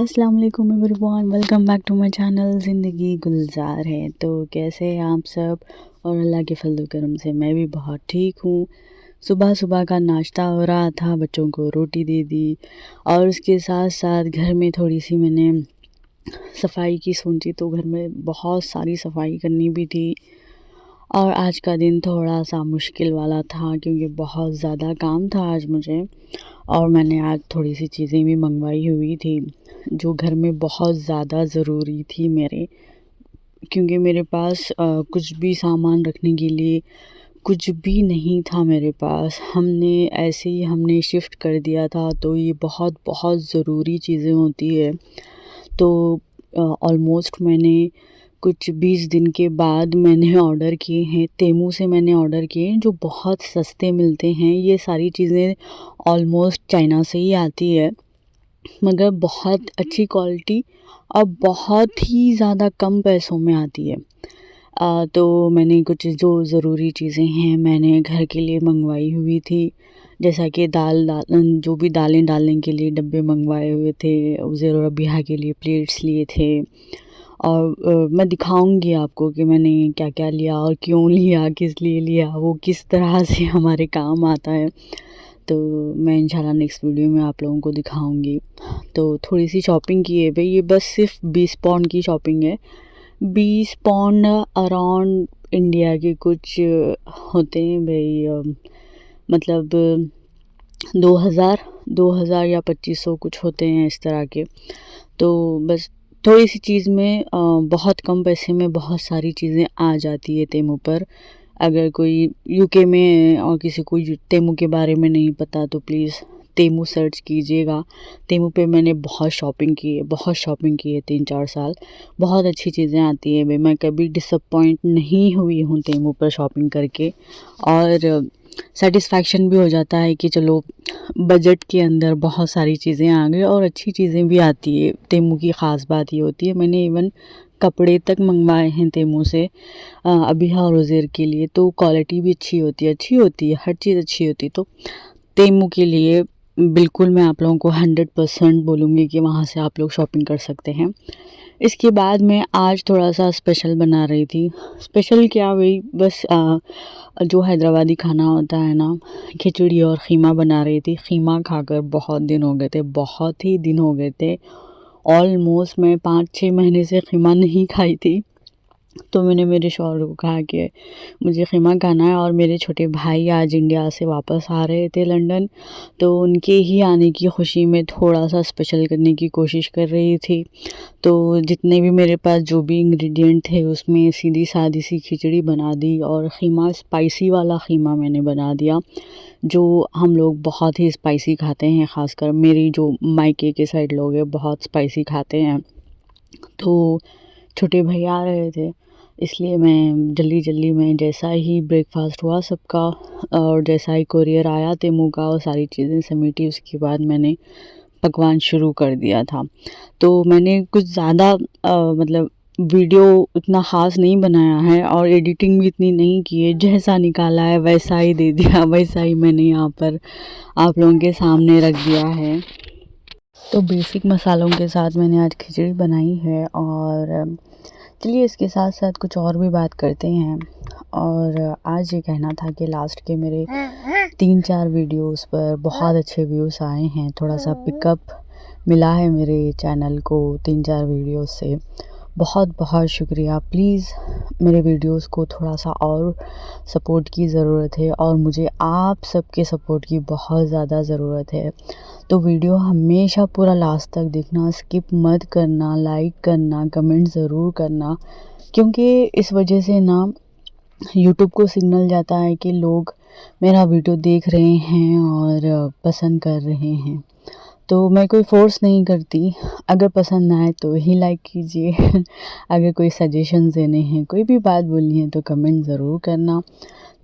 अस्सलाम वालेकुम everyone, welcome back to my channel Zindagi Gulzar है। तो कैसे हैं आप सब? और अल्लाह के फजल करम से मैं भी बहुत ठीक हूँ। सुबह सुबह का नाश्ता हो रहा था, बच्चों को रोटी दे दी और उसके साथ साथ घर में थोड़ी सी मैंने सफाई की सोची, तो घर में बहुत सारी सफाई करनी भी थी। और आज का दिन थोड़ा सा मुश्किल वाला था क्योंकि बहुत ज़्यादा काम था आज मुझे। और मैंने आज थोड़ी सी चीज़ें भी मंगवाई हुई थी जो घर में बहुत ज़्यादा ज़रूरी थी मेरे, क्योंकि मेरे पास कुछ भी सामान रखने के लिए कुछ भी नहीं था मेरे पास। हमने शिफ्ट कर दिया था, तो ये बहुत बहुत ज़रूरी चीज़ें होती है। तो ऑलमोस्ट मैंने कुछ 20 दिन के बाद मैंने ऑर्डर किए हैं, तेमू से मैंने ऑर्डर किए हैं जो बहुत सस्ते मिलते हैं। ये सारी चीज़ें ऑलमोस्ट चाइना से ही आती है, मगर बहुत अच्छी क्वालिटी और बहुत ही ज़्यादा कम पैसों में आती है। तो मैंने कुछ जो ज़रूरी चीज़ें हैं मैंने घर के लिए मंगवाई हुई थी, जैसा कि जो भी दालें डालने के लिए डब्बे मंगवाए हुए थे, उज़ैर और रबीहा के लिए प्लेट्स लिए थे। और मैं दिखाऊंगी आपको कि मैंने क्या क्या लिया और क्यों लिया, किस लिए लिया, वो किस तरह से हमारे काम आता है। तो मैं इंशाल्लाह नेक्स्ट वीडियो में आप लोगों को दिखाऊंगी। तो थोड़ी सी शॉपिंग की है भाई, ये बस सिर्फ 20 पाउंड की शॉपिंग है। 20 पाउंड अराउंड इंडिया के कुछ होते हैं भाई, मतलब 2000 या 2500 कुछ होते हैं इस तरह के। तो बस थोड़ी सी चीज़ में बहुत कम पैसे में बहुत सारी चीज़ें आ जाती है तेमू पर। अगर कोई यूके में है और किसी को तेमू के बारे में नहीं पता तो प्लीज़ तेमू सर्च कीजिएगा। तेमू पे मैंने बहुत शॉपिंग की है 3-4 साल। बहुत अच्छी चीज़ें आती हैं भाई, मैं कभी डिसअपॉइंट नहीं हुई हूँ तेमू पर शॉपिंग करके। और सेटिस्फैक्शन भी हो जाता है कि चलो बजट के अंदर बहुत सारी चीज़ें आ गई और अच्छी चीज़ें भी आती है। तेमू की ख़ास बात ये होती है, मैंने इवन कपड़े तक मंगवाए हैं तेमू से अबीहा और उज़ैर के लिए, तो क्वालिटी भी अच्छी होती है, हर चीज़ अच्छी होती है। तो तेमू के लिए बिल्कुल मैं आप लोगों को 100% बोलूँगी कि वहाँ से आप लोग शॉपिंग कर सकते हैं। इसके बाद मैं आज थोड़ा सा स्पेशल बना रही थी। स्पेशल क्या भाई, बस जो हैदराबादी खाना होता है ना, खिचड़ी और ख़ीमा बना रही थी। ख़ीमा खाकर बहुत दिन हो गए थे, बहुत ही दिन हो गए थे। ऑलमोस्ट मैं 5-6 महीने से ख़ीमा नहीं खाई थी। तो मैंने मेरे शौहर को कहा कि मुझे ख़ीमा खाना है, और मेरे छोटे भाई आज इंडिया से वापस आ रहे थे लंदन, तो उनके ही आने की खुशी में थोड़ा सा स्पेशल करने की कोशिश कर रही थी। तो जितने भी मेरे पास जो भी इंग्रेडिएंट थे उसमें सीधी सादी सी खिचड़ी बना दी, और ख़ीमा स्पाइसी वाला ख़ीमा मैंने बना दिया। जो हम लोग बहुत ही स्पाइसी खाते हैं, ख़ासकर मेरी जो मायके के साइड लोग हैं बहुत स्पाइसी खाते हैं। तो छोटे भैया आ रहे थे, इसलिए मैं जल्दी में जैसा ही ब्रेकफास्ट हुआ सबका और जैसा ही कोरियर आया तेमू का और सारी चीज़ें समेटी, उसके बाद मैंने पकवान शुरू कर दिया था। तो मैंने कुछ ज़्यादा मतलब वीडियो इतना ख़ास नहीं बनाया है और एडिटिंग भी इतनी नहीं की है, जैसा निकाला है वैसा ही दे दिया, वैसा ही मैंने यहाँ पर आप लोगों के सामने रख दिया है। तो बेसिक मसालों के साथ मैंने आज खिचड़ी बनाई है, और चलिए इसके साथ साथ कुछ और भी बात करते हैं। और आज ये कहना था कि लास्ट के मेरे 3-4 वीडियोस पर बहुत अच्छे व्यूज़ आए हैं, थोड़ा सा पिकअप मिला है मेरे चैनल को 3-4 वीडियोस से। बहुत बहुत शुक्रिया। प्लीज़ मेरे वीडियोस को थोड़ा सा और सपोर्ट की ज़रूरत है, और मुझे आप सबके सपोर्ट की बहुत ज़्यादा ज़रूरत है। तो वीडियो हमेशा पूरा लास्ट तक देखना, स्किप मत करना, लाइक करना, कमेंट ज़रूर करना, क्योंकि इस वजह से ना यूट्यूब को सिग्नल जाता है कि लोग मेरा वीडियो देख रहे हैं और पसंद कर रहे हैं। तो मैं कोई फ़ोर्स नहीं करती, अगर पसंद आए तो ही लाइक कीजिए। अगर कोई सजेशंस देने हैं, कोई भी बात बोलनी है तो कमेंट ज़रूर करना।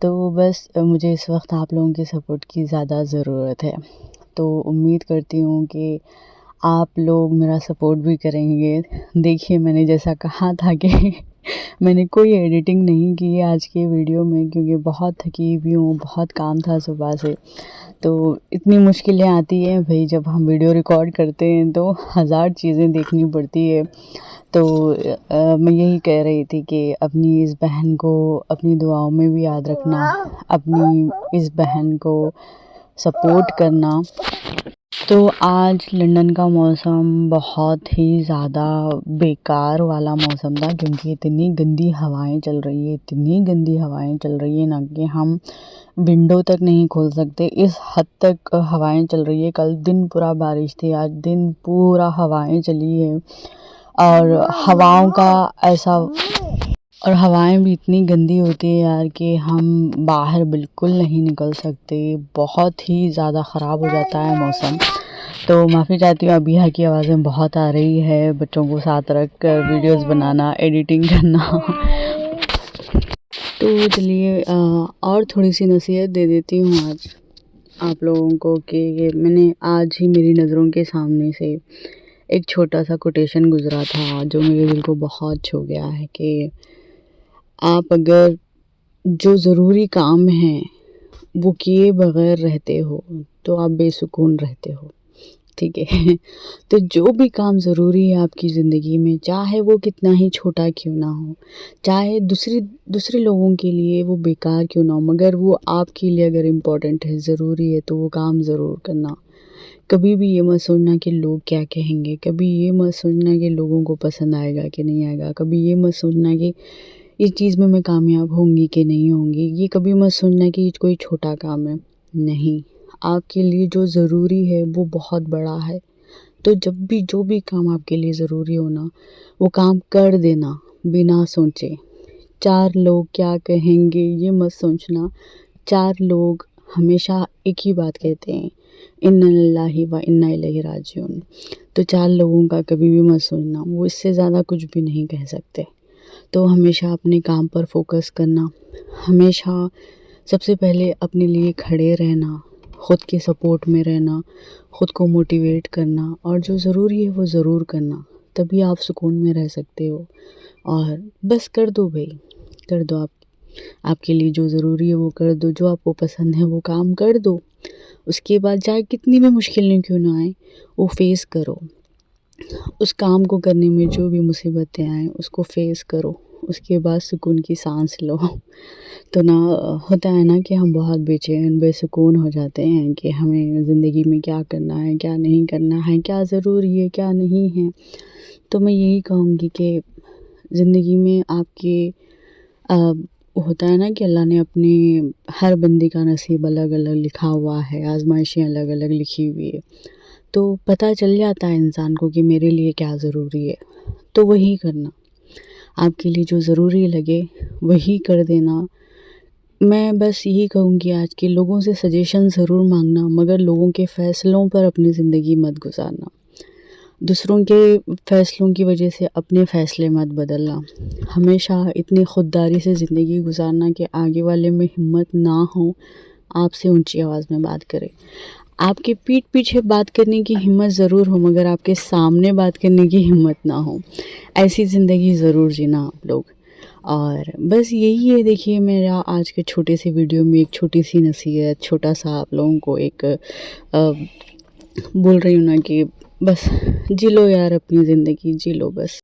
तो बस मुझे इस वक्त आप लोगों के सपोर्ट की ज़्यादा ज़रूरत है। तो उम्मीद करती हूँ कि आप लोग मेरा सपोर्ट भी करेंगे। देखिए मैंने जैसा कहा था कि मैंने कोई एडिटिंग नहीं की है आज की वीडियो में, क्योंकि बहुत थकी हुई हूँ, बहुत काम था सुबह से। तो इतनी मुश्किलें आती हैं भई, जब हम वीडियो रिकॉर्ड करते हैं तो हज़ार चीज़ें देखनी पड़ती है। तो मैं यही कह रही थी कि अपनी इस बहन को अपनी दुआओं में भी याद रखना, अपनी इस बहन को सपोर्ट करना। तो आज लंदन का मौसम बहुत ही ज़्यादा बेकार वाला मौसम था, क्योंकि इतनी गंदी हवाएं चल रही है, इतनी गंदी हवाएं चल रही है ना कि हम विंडो तक नहीं खोल सकते, इस हद तक हवाएं चल रही है। कल दिन पूरा बारिश थी, आज दिन पूरा हवाएं चली है। और हवाओं का ऐसा, और हवाएं भी इतनी गंदी होती है यार कि हम बाहर बिल्कुल नहीं निकल सकते, बहुत ही ज़्यादा ख़राब हो जाता है मौसम। तो माफ़ी चाहती हूँ, अभी यहाँ की आवाज़ें बहुत आ रही है, बच्चों को साथ रख कर वीडियोज़ बनाना, एडिटिंग करना। तो चलिए और थोड़ी सी नसीहत दे देती हूँ आज आप लोगों को कि ये मैंने आज ही मेरी नज़रों के सामने से एक छोटा सा कोटेशन गुज़रा था, जो मेरे दिल को बहुत छू गया है कि आप अगर जो ज़रूरी काम हैं वो किए बगैर रहते हो तो आप बेसुकून रहते हो, ठीक है। तो जो भी काम ज़रूरी है आपकी ज़िंदगी में, चाहे वो कितना ही छोटा क्यों ना हो, चाहे दूसरे लोगों के लिए वो बेकार क्यों ना हो, मगर वो आपके लिए अगर इम्पोर्टेंट है, ज़रूरी है, तो वो काम ज़रूर करना। कभी भी ये मत सोचना कि लोग क्या कहेंगे, कभी ये मत सोचना कि लोगों को पसंद आएगा कि नहीं आएगा, कभी ये मत सोचना कि इस चीज़ में मैं कामयाब होंगी कि नहीं होंगी, ये कभी मत सोचना कि ये कोई छोटा काम है। नहीं, आपके लिए जो ज़रूरी है वो बहुत बड़ा है। तो जब भी जो भी काम आपके लिए ज़रूरी हो ना, वो काम कर देना बिना सोचे। 4 लोग क्या कहेंगे ये मत सोचना। 4 लोग हमेशा एक ही बात कहते हैं, इन्ना लिल्लाहि व इन्ना इलैहि राजिऊन। तो 4 लोगों का कभी भी मत सुनना, वो इससे ज़्यादा कुछ भी नहीं कह सकते। तो हमेशा अपने काम पर फ़ोकस करना, हमेशा सबसे पहले अपने लिए खड़े रहना, ख़ुद के सपोर्ट में रहना, ख़ुद को मोटिवेट करना, और जो ज़रूरी है वो ज़रूर करना, तभी आप सुकून में रह सकते हो। और बस कर दो भई, कर दो आप, आपके लिए जो ज़रूरी है वो कर दो, जो आपको पसंद है वो काम कर दो। उसके बाद चाहे कितनी भी मुश्किलें क्यों ना आएँ, वो फ़ेस करो। उस काम को करने में जो भी मुसीबतें आएँ उसको फ़ेस करो, उसके बाद सुकून की साँस लो। तो ना होता है ना कि हम बहुत बेचैन, बेसुकून हो जाते हैं कि हमें ज़िंदगी में क्या करना है, क्या नहीं करना है, क्या ज़रूरी है, क्या नहीं है। तो मैं यही कहूँगी कि ज़िंदगी में आपके होता है ना कि अल्लाह ने अपने हर बंदे का नसीब अलग-अलग लिखा हुआ है, आज़माइशें अलग-अलग लिखी हुई है। तो पता चल जाता है इंसान को कि मेरे लिए क्या ज़रूरी है, तो वही करना। आपके लिए जो ज़रूरी लगे वही कर देना। मैं बस यही कहूँगी आज के लोगों से सजेशन ज़रूर माँगना, मगर लोगों के फ़ैसलों पर अपनी ज़िंदगी मत गुज़ारना। दूसरों के फ़ैसलों की वजह से अपने फ़ैसले मत बदलना। हमेशा इतनी खुददारी से ज़िंदगी गुज़ारना कि आगे वाले में हिम्मत ना हो आपसे ऊँची आवाज़ में बात करे। आपके पीठ पीछे बात करने की हिम्मत ज़रूर हो, मगर आपके सामने बात करने की हिम्मत ना हो। ऐसी ज़िंदगी ज़रूर जीना आप लोग। और बस यही है, देखिए मेरा आज के छोटे से वीडियो में एक छोटी-सी नसीहत, छोटा-सा आप लोगों को एक बोल रही हूँ ना कि बस जी लो यार अपनी ज़िंदगी, जी लो बस।